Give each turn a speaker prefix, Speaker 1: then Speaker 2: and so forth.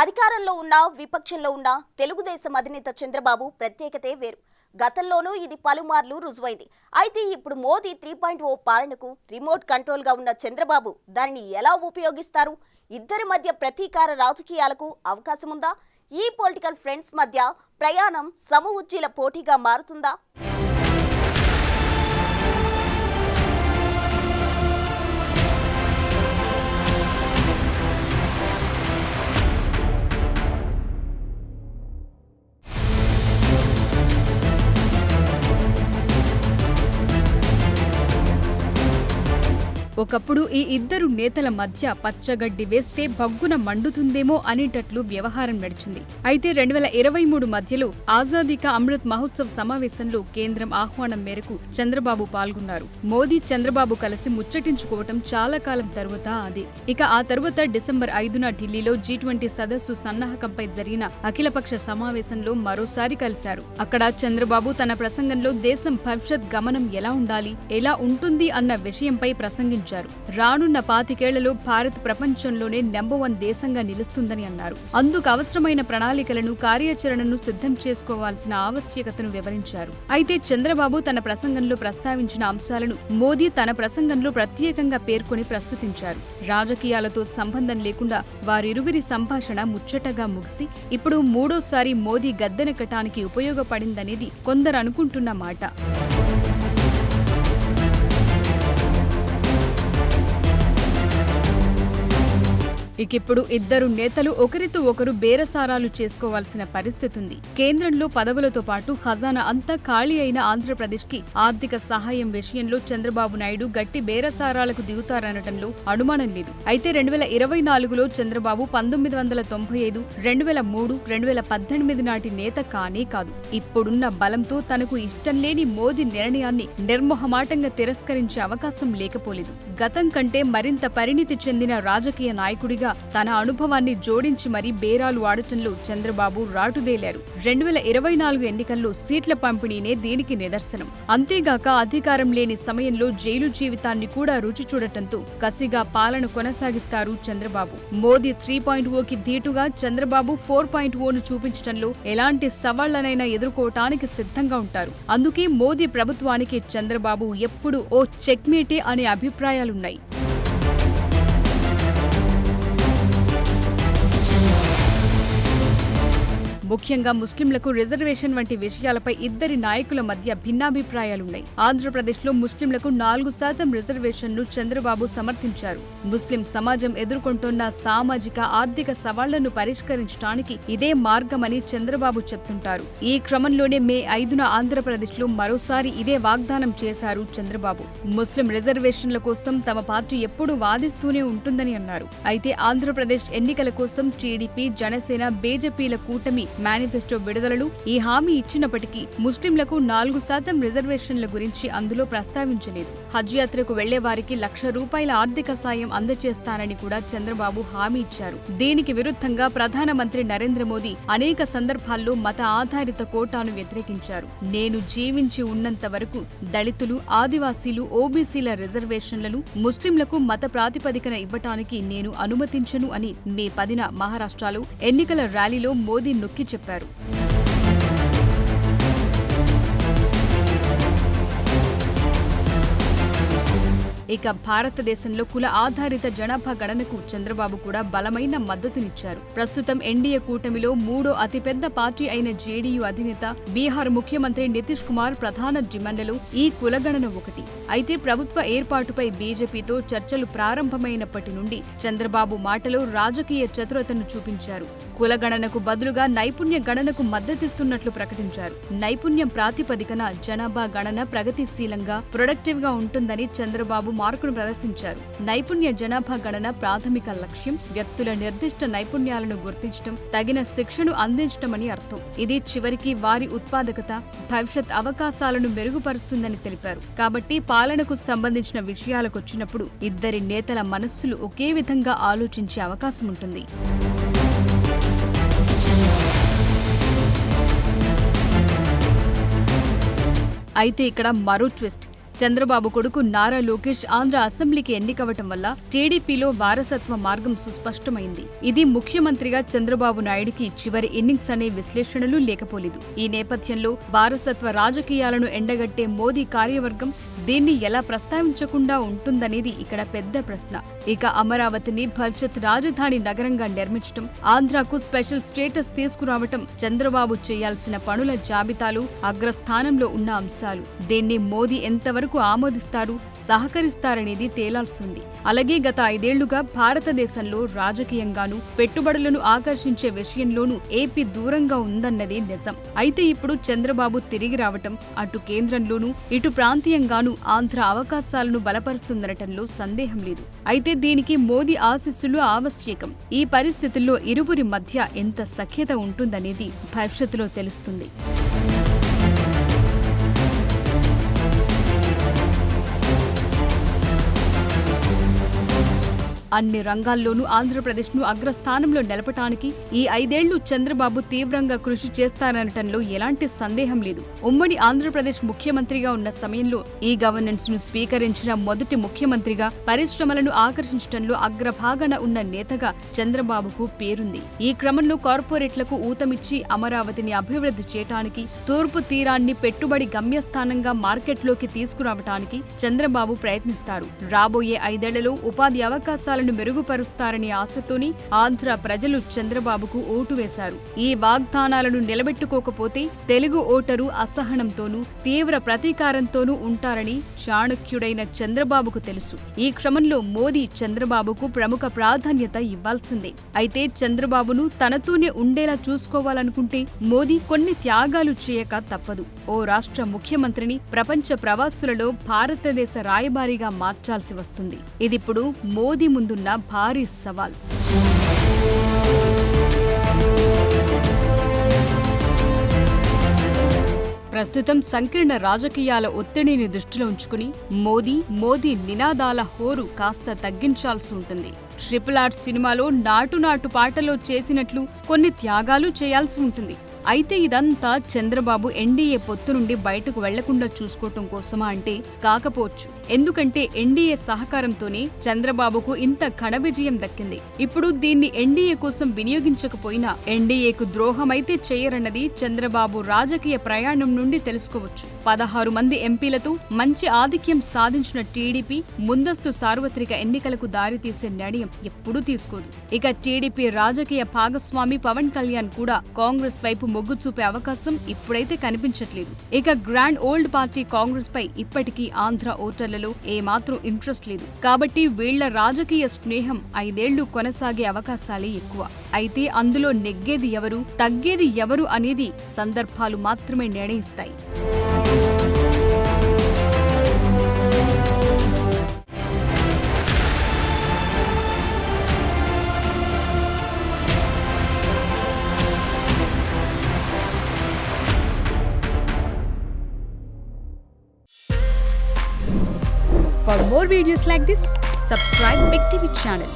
Speaker 1: అధికారంలో ఉన్న విపక్షంలో ఉన్న తెలుగుదేశం అధినేత చంద్రబాబు ప్రత్యేకతే వేరు. గతంలోనూ ఇది పలుమార్లు రుజువైంది. అయితే ఇప్పుడు మోదీ 3.0 పాలనకు రిమోట్ కంట్రోల్ గా ఉన్న చంద్రబాబు దానిని ఎలా ఉపయోగిస్తారు? ఇద్దరి మధ్య ప్రతీకార రాజకీయాలకు అవకాశం ఉందా? ఈ పొలిటికల్ ఫ్రెండ్స్ మధ్య ప్రయాణం సమఉజ్జీల పోటీగా మారుతుందా?
Speaker 2: ఒకప్పుడు ఈ ఇద్దరు నేతల మధ్య పచ్చగడ్డి వేస్తే భగ్గున మండుతుందేమో అనేటట్లు వ్యవహారం నడిచింది. అయితే 2023 మధ్యలో ఆజాదీ కా అమృత్ మహోత్సవ్ సమావేశంలో కేంద్రం ఆహ్వానం మేరకు చంద్రబాబు పాల్గొన్నారు. మోదీ చంద్రబాబు కలిసి ముచ్చటించుకోవటం చాలా కాలం తరువాత అది. ఇక ఆ తరువాత డిసెంబర్ 5న ఢిల్లీలో G20 సదస్సు సన్నాహకంపై జరిగిన అఖిలపక్ష సమావేశంలో మరోసారి కలిశారు. అక్కడ చంద్రబాబు తన ప్రసంగంలో దేశం భవిష్యత్ గమనం ఎలా ఉండాలి, ఎలా ఉంటుంది అన్న విషయంపై ప్రసంగించారు. రానున్న 25 ఏళ్లలో భారత్ ప్రపంచంలోనే నెంబర్ 1 దేశంగా నిలుస్తుందని అన్నారు. అందుకు అవసరమైన ప్రణాళికలను, కార్యాచరణను సిద్ధం చేసుకోవాల్సిన ఆవశ్యకతను వివరించారు. అయితే చంద్రబాబు తన ప్రసంగంలో ప్రస్తావించిన అంశాలను మోదీ తన ప్రసంగంలో ప్రత్యేకంగా పేర్కొని ప్రస్తుతించారు. రాజకీయాలతో సంబంధం లేకుండా వారిరువురి సంభాషణ ముచ్చటగా ముగిసి ఇప్పుడు మూడోసారి మోదీ గద్దెనెక్కటానికి ఉపయోగపడిందనేది కొందరు అనుకుంటున్న మాట. ఇకిప్పుడు ఇద్దరు నేతలు ఒకరితో ఒకరు బేరసారాలు చేసుకోవాల్సిన పరిస్థితి ఉంది. కేంద్రంలో పదవులతో పాటు ఖజానా అంతా ఖాళీ అయిన ఆంధ్రప్రదేశ్కి ఆర్థిక సహాయం విషయంలో చంద్రబాబు నాయుడు గట్టి బేరసారాలకు దిగుతారనటంలో అనుమానం లేదు. అయితే 2024లో చంద్రబాబు 1995, 2003, 2018 నాటి నేత కానే కాదు. ఇప్పుడున్న బలంతో తనకు ఇష్టం లేని మోదీ నిర్ణయాన్ని నిర్మోహమాటంగా తిరస్కరించే అవకాశం లేకపోలేదు. గతం కంటే మరింత పరిణితి చెందిన రాజకీయ నాయకుడిగా తన అనుభవాన్ని జోడించి మరీ బేరాలు ఆడటంలో చంద్రబాబు రాటుదేలారు. 2024 ఎన్నికల్లో సీట్ల పంపిణీనే దీనికి నిదర్శనం. అంతేగాక అధికారం లేని సమయంలో జైలు జీవితాన్ని కూడా రుచి చూడటంతో కసిగా పాలన కొనసాగిస్తారు చంద్రబాబు. మోదీ 3.0కి ధీటుగా చంద్రబాబు 4.0ను చూపించడంలో ఎలాంటి సవాళ్లనైనా ఎదుర్కోవటానికి సిద్ధంగా ఉంటారు. అందుకే మోదీ ప్రభుత్వానికి చంద్రబాబు ఎప్పుడూ ఓ చెక్మేటే అనే అభిప్రాయాలున్నాయి. ముఖ్యంగా ముస్లింలకు రిజర్వేషన్ వంటి విషయాలపై ఇద్దరి నాయకుల మధ్య భిన్నాభిప్రాయాలున్నాయి. ఆంధ్రప్రదేశ్లో ముస్లింలకు 4% రిజర్వేషన్ను చంద్రబాబు సమర్థించారు. ముస్లిం సమాజం ఎదుర్కొంటున్న సామాజిక, ఆర్థిక సవాళ్లను పరిష్కరించడానికి ఇదే మార్గమని చంద్రబాబు చెప్తుంటారు. ఈ క్రమంలోనే మే 5న ఆంధ్రప్రదేశ్లో మరోసారి ఇదే వాగ్దానం చేశారు చంద్రబాబు. ముస్లిం రిజర్వేషన్ల కోసం తమ పార్టీ ఎప్పుడూ వాదిస్తూనే ఉంటుందని అన్నారు. అయితే ఆంధ్రప్రదేశ్ ఎన్నికల కోసం టీడీపీ, జనసేన, బీజేపీల కూటమి మేనిఫెస్టో విడుదలలో ఈ హామీ ఇచ్చినప్పటికీ ముస్లింలకు 4% రిజర్వేషన్ల గురించి అందులో ప్రస్తావించలేదు. హజ్ యాత్రకు వెళ్లే వారికి ₹1,00,000 ఆర్థిక సాయం అందజేస్తానని కూడా చంద్రబాబు హామీ ఇచ్చారు. దీనికి విరుద్ధంగా ప్రధానమంత్రి నరేంద్ర మోదీ అనేక సందర్భాల్లో మత ఆధారిత కోటాను వ్యతిరేకించారు. నేను జీవించి ఉన్నంత వరకు దళితులు, ఆదివాసీలు, ఓబీసీల రిజర్వేషన్లను ముస్లింలకు మత ప్రాతిపదికన ఇవ్వటానికి నేను అనుమతించను అని మే 10న మహారాష్ట్రలో ఎన్నికల ర్యాలీలో మోదీ నొక్కి చెప్పారు. ఇక భారతదేశంలో కుల ఆధారిత జనాభా గణనకు చంద్రబాబు కూడా బలమైన మద్దతునిచ్చారు. ప్రస్తుతం ఎన్డీఏ కూటమిలో మూడో అతిపెద్ద పార్టీ అయిన జేడీయూ అధినేత బీహార్ ముఖ్యమంత్రి నితీష్ కుమార్ ప్రధాన డిమాండ్లలో ఈ కులగణన ఒకటి. అయితే ప్రభుత్వ ఏర్పాటుపై బీజేపీతో చర్చలు ప్రారంభమైనప్పటి నుండి చంద్రబాబు మాటలో రాజకీయ చతురతను చూపించారు. కులగణనకు బదులుగా నైపుణ్య గణనకు మద్దతిస్తున్నట్లు ప్రకటించారు. నైపుణ్యం ప్రాతిపదికన జనాభా గణన ప్రగతిశీలంగా, ప్రొడక్టివ్ గా ఉంటుందని చంద్రబాబు మార్కును ప్రదర్శించారు. నైపుణ్య జనాభా గణన ప్రాథమిక లక్ష్యం వ్యక్తుల నిర్దిష్ట నైపుణ్యాలను గుర్తించడం, తగిన శిక్షను అందించటమని అర్థం. ఇది చివరికి వారి ఉత్పాదకత, భవిష్యత్ అవకాశాలను మెరుగుపరుస్తుందని తెలిపారు. కాబట్టి పాలనకు సంబంధించిన విషయాలకొచ్చినప్పుడు ఇద్దరి నేతల మనస్సులు ఒకే విధంగా ఆలోచించే అవకాశం ఉంటుంది. అయితే ఇక్కడ మరో ట్విస్ట్. చంద్రబాబు కొడుకు నారా లోకేష్ ఆంధ్ర అసెంబ్లీకి ఎన్నికవటం వల్ల టీడీపీలో వారసత్వ మార్గం సుస్పష్టమైంది. ఇది ముఖ్యమంత్రిగా చంద్రబాబు నాయుడుకి చివరి ఇన్నింగ్స్ అనే విశ్లేషణలు లేకపోలేదు. ఈ నేపథ్యంలో వారసత్వ రాజకీయాలను ఎండగట్టే మోదీ కార్యవర్గం దీన్ని ఎలా ప్రస్తావించకుండా ఉంటుందనేది ఇక్కడ పెద్ద ప్రశ్న. ఇక అమరావతిని భవిష్యత్ రాజధాని నగరంగా నిర్మించడం, ఆంధ్రాకు స్పెషల్ స్టేటస్ తీసుకురావటం చంద్రబాబు చేయాల్సిన పనుల జాబితాలు అగ్రస్థానంలో ఉన్న అంశాలు. దీన్ని మోదీ ఎంతవరకు ఆమోదిస్తారు, సహకరిస్తారనేది తేలాల్సింది. అలాగే గత 5 ఏళ్లుగా భారతదేశంలో రాజకీయంగానూ పెట్టుబడులను ఆకర్షించే విషయంలోనూ ఏపీ దూరంగా ఉందన్నది నిజం. అయితే ఇప్పుడు చంద్రబాబు తిరిగి రావటం అటు కేంద్రంలోనూ ఇటు ప్రాంతీయంగానూ ఆంధ్ర అవకాశాలను బలపరుస్తుందనటంలో సందేహం లేదు. అయితే దీనికి మోదీ ఆశీస్సులు ఆవశ్యకం. ఈ పరిస్థితుల్లో ఇరువురి మధ్య ఎంత సఖ్యత ఉంటుందనేది భవిష్యత్తులో తెలుస్తుంది. అన్ని రంగాల్లోనూ ఆంధ్రప్రదేశ్ను అగ్రస్థానంలో నిలపటానికి ఈ 5 ఏళ్లు చంద్రబాబు తీవ్రంగా కృషి చేస్తారనటంలో ఎలాంటి సందేహం లేదు. ఉమ్మడి ఆంధ్రప్రదేశ్ ముఖ్యమంత్రిగా ఉన్న సమయంలో ఈ గవర్నెన్స్ ను స్వీకరించిన మొదటి ముఖ్యమంత్రిగా, పరిశ్రమలను ఆకర్షించడంలో అగ్రభాగాన ఉన్న నేతగా చంద్రబాబుకు పేరుంది. ఈ క్రమంలో కార్పొరేట్లకు ఊతమిచ్చి అమరావతిని అభివృద్ధి చేయటానికి, తూర్పు తీరాన్ని పెట్టుబడి గమ్యస్థానంగా మార్కెట్లోకి తీసుకురావటానికి చంద్రబాబు ప్రయత్నిస్తారు. రాబోయే 5 ఏళ్లలో ఉపాధి అవకాశాలను మెరుగుపరుస్తారనే ఆశతోని ఆంధ్ర ప్రజలు చంద్రబాబుకు ఓటు వేశారు. ఈ వాగ్దానాలను నిలబెట్టుకోకపోతే తెలుగు ఓటరు అసహనంతోనూ తీవ్ర ప్రతీకారంతోనూ ఉంటారని చాణక్యుడైన చంద్రబాబుకు తెలుసు. ఈ క్రమంలో మోదీ చంద్రబాబుకు ప్రముఖ ప్రాధాన్యత ఇవ్వాల్సిందే. అయితే చంద్రబాబును తనతోనే ఉండేలా చూసుకోవాలనుకుంటే మోదీ కొన్ని త్యాగాలు చేయక తప్పదు. ఓ రాష్ట్ర ముఖ్యమంత్రిని ప్రపంచ ప్రవాసులలో భారతదేశ రాయబారిగా మార్చాల్సి వస్తుంది. ఇదిప్పుడు మోదీ ముందున్న భారీ సవాల్. ప్రస్తుతం సంకీర్ణ రాజకీయాల ఒత్తిడిని దృష్టిలో ఉంచుకుని మోదీ నినాదాల హోరు కాస్త తగ్గించాల్సి ఉంటుంది. RRR సినిమాలో నాటు పాటలో చేసినట్లు కొన్ని త్యాగాలు చేయాల్సి ఉంటుంది. అయితే ఇదంతా చంద్రబాబు ఎన్డీఏ పొత్తు నుండి బయటకు వెళ్లకుండా చూసుకోవటం కోసమా అంటే కాకపోవచ్చు. ఎందుకంటే ఎన్డీఏ సహకారంతోనే చంద్రబాబుకు ఇంత ఘన విజయం దక్కింది. ఇప్పుడు దీన్ని ఎన్డీఏ కోసం వినియోగించకపోయినా ఎన్డీఏకు ద్రోహమైతే చేయరన్నది చంద్రబాబు రాజకీయ ప్రయాణం నుండి తెలుసుకోవచ్చు. 16 మంది ఎంపీలతో మంచి ఆధిక్యం సాధించిన టీడీపీ ముందస్తు సార్వత్రిక ఎన్నికలకు దారితీసే నిర్ణయం ఎప్పుడూ తీసుకోదు. ఇక టీడీపీ రాజకీయ భాగస్వామి పవన్ కళ్యాణ్ కూడా కాంగ్రెస్ వైపు మొగ్గు చూపే అవకాశం ఇప్పుడైతే కనిపించట్లేదు. ఇక గ్రాండ్ ఓల్డ్ పార్టీ కాంగ్రెస్ పై ఇప్పటికీ ఆంధ్ర ఓటర్లలో ఏమాత్రం ఇంట్రెస్ట్ లేదు. కాబట్టి వీళ్ల రాజకీయ స్నేహం 5 ఏళ్లు కొనసాగే అవకాశాలే ఎక్కువ. అయితే అందులో నెగ్గేది ఎవరు, తగ్గేది ఎవరు అనేది సందర్భాలు మాత్రమే నిర్ణయిస్తాయి. For more videos like this, subscribe Big TV channel.